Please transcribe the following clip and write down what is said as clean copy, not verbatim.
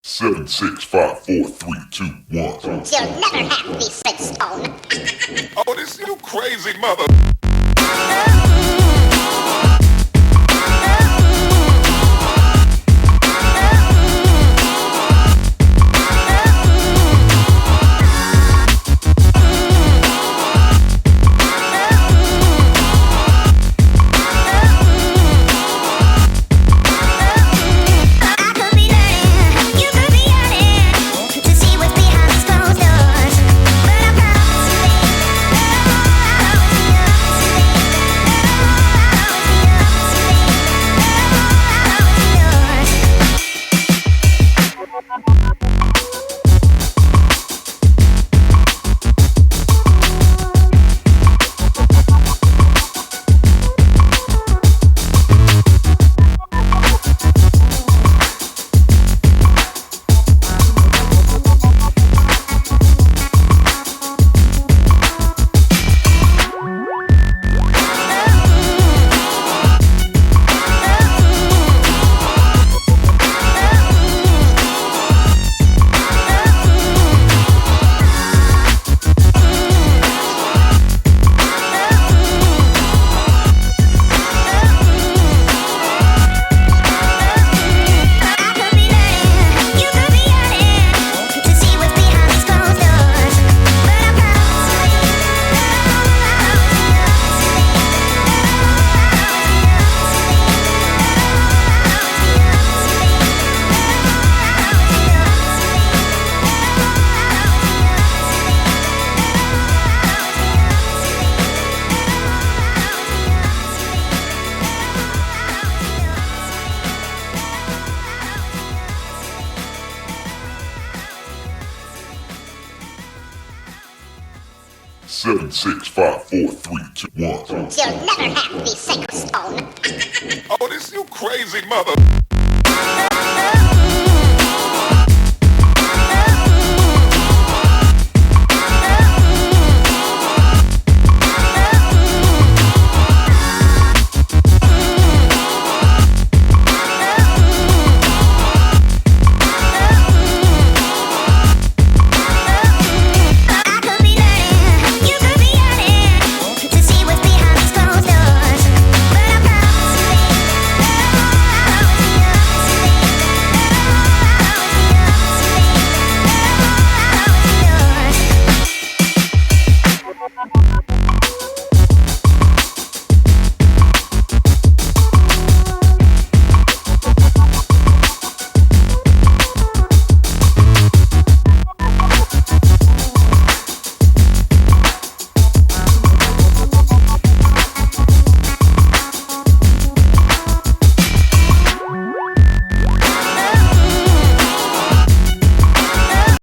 Seven, 6, 5, 4, 3, 2, 1. You'll never have the six stone. Oh, this you crazy mother. Seven, 6, 5, 4, 3, 2, 1. You'll never have the sacred stone. Oh, this you crazy mother.